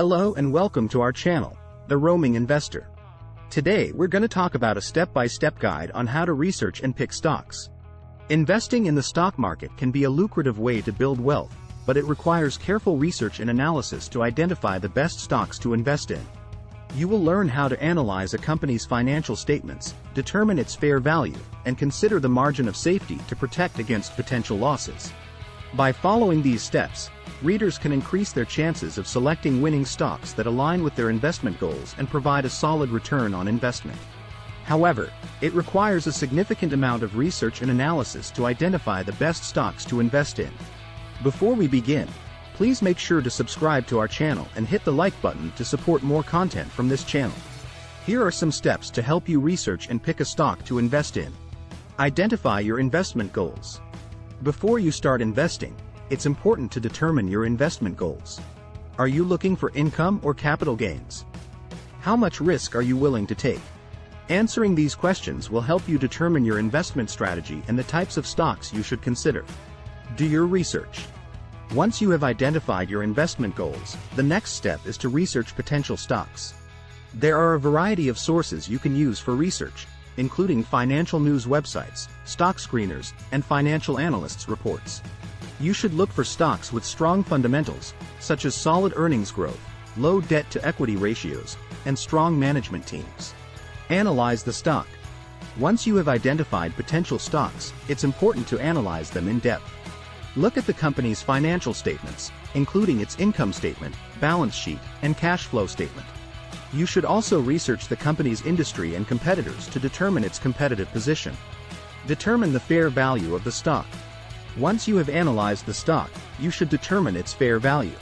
Hello and welcome to our channel, The Roaming Investor. Today we're going to talk about a step-by-step guide on how to research and pick stocks. Investing in the stock market can be a lucrative way to build wealth, but it requires careful research and analysis to identify the best stocks to invest in. You will learn how to analyze a company's financial statements, determine its fair value, and consider the margin of safety to protect against potential losses. By following these steps, readers can increase their chances of selecting winning stocks that align with their investment goals and provide a solid return on investment. However, it requires a significant amount of research and analysis to identify the best stocks to invest in. Before we begin, please make sure to subscribe to our channel and hit the like button to support more content from this channel. Here are some steps to help you research and pick a stock to invest in. Identify your investment goals. Before you start investing, it's important to determine your investment goals. Are you looking for income or capital gains? How much risk are you willing to take? Answering these questions will help you determine your investment strategy and the types of stocks you should consider. Do your research. Once you have identified your investment goals, the next step is to research potential stocks. There are a variety of sources you can use for research, including financial news websites, stock screeners, and financial analysts' reports. You should look for stocks with strong fundamentals, such as solid earnings growth, low debt-to-equity ratios, and strong management teams. Analyze the stock. Once you have identified potential stocks, it's important to analyze them in depth. Look at the company's financial statements, including its income statement, balance sheet, and cash flow statement. You should also research the company's industry and competitors to determine its competitive position. Determine the fair value of the stock. Once you have analyzed the stock, you should determine its fair value.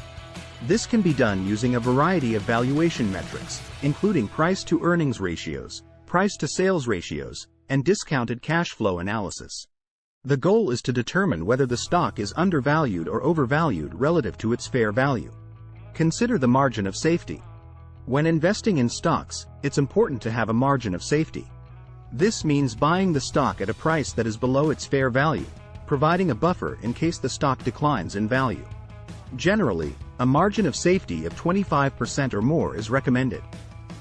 This can be done using a variety of valuation metrics, including price-to-earnings ratios, price-to-sales ratios, and discounted cash flow analysis. The goal is to determine whether the stock is undervalued or overvalued relative to its fair value. Consider the margin of safety. When investing in stocks, it's important to have a margin of safety. This means buying the stock at a price that is below its fair value, providing a buffer in case the stock declines in value. Generally, a margin of safety of 25% or more is recommended.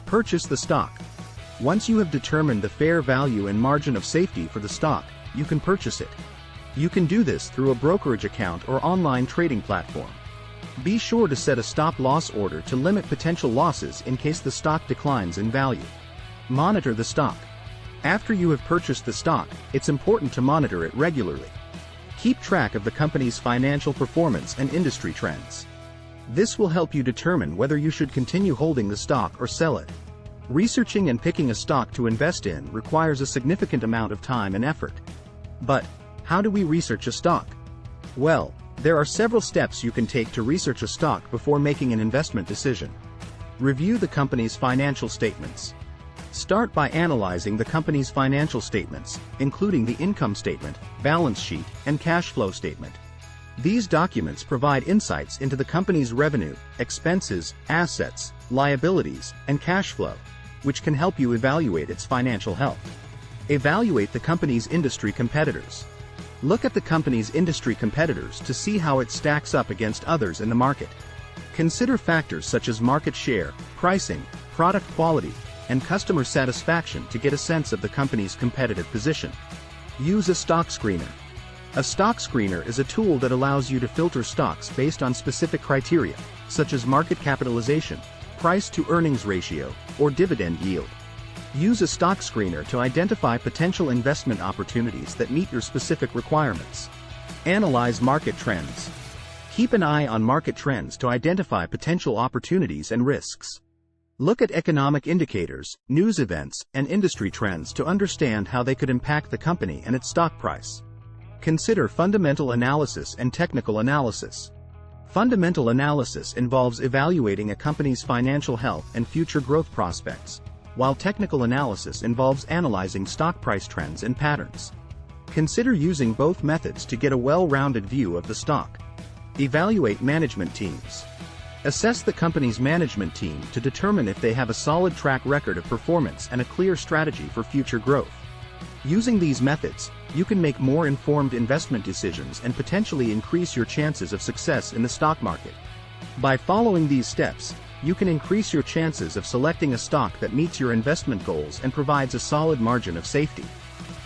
Purchase the stock. Once you have determined the fair value and margin of safety for the stock, you can purchase it. You can do this through a brokerage account or online trading platform. Be sure to set a stop-loss order to limit potential losses in case the stock declines in value. Monitor the stock. After you have purchased the stock, it's important to monitor it regularly. Keep track of the company's financial performance and industry trends. This will help you determine whether you should continue holding the stock or sell it. Researching and picking a stock to invest in requires a significant amount of time and effort. But, how do we research a stock? Well, there are several steps you can take to research a stock before making an investment decision. Review the company's financial statements. Start by analyzing the company's financial statements, including the income statement, balance sheet, and cash flow statement. These documents provide insights into the company's revenue, expenses, assets, liabilities, and cash flow, which can help you evaluate its financial health. Evaluate the company's industry competitors. Look at the company's industry competitors to see how it stacks up against others in the market. Consider factors such as market share, pricing, product quality, and customer satisfaction to get a sense of the company's competitive position. Use a stock screener. A stock screener is a tool that allows you to filter stocks based on specific criteria, such as market capitalization, price-to-earnings ratio, or dividend yield. Use a stock screener to identify potential investment opportunities that meet your specific requirements. Analyze market trends. Keep an eye on market trends to identify potential opportunities and risks. Look at economic indicators, news events, and industry trends to understand how they could impact the company and its stock price. Consider fundamental analysis and technical analysis. Fundamental analysis involves evaluating a company's financial health and future growth prospects, while technical analysis involves analyzing stock price trends and patterns. Consider using both methods to get a well-rounded view of the stock. Evaluate management teams. Assess the company's management team to determine if they have a solid track record of performance and a clear strategy for future growth. Using these methods, you can make more informed investment decisions and potentially increase your chances of success in the stock market. By following these steps, you can increase your chances of selecting a stock that meets your investment goals and provides a solid margin of safety.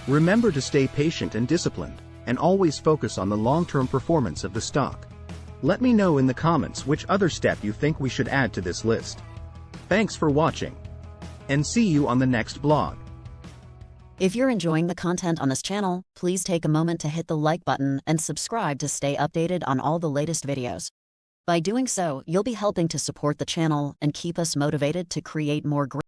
Remember to stay patient and disciplined, and always focus on the long-term performance of the stock. Let me know in the comments which other step you think we should add to this list. Thanks for watching, and see you on the next blog. If you're enjoying the content on this channel, please take a moment to hit the like button and subscribe to stay updated on all the latest videos. By doing so, you'll be helping to support the channel and keep us motivated to create more great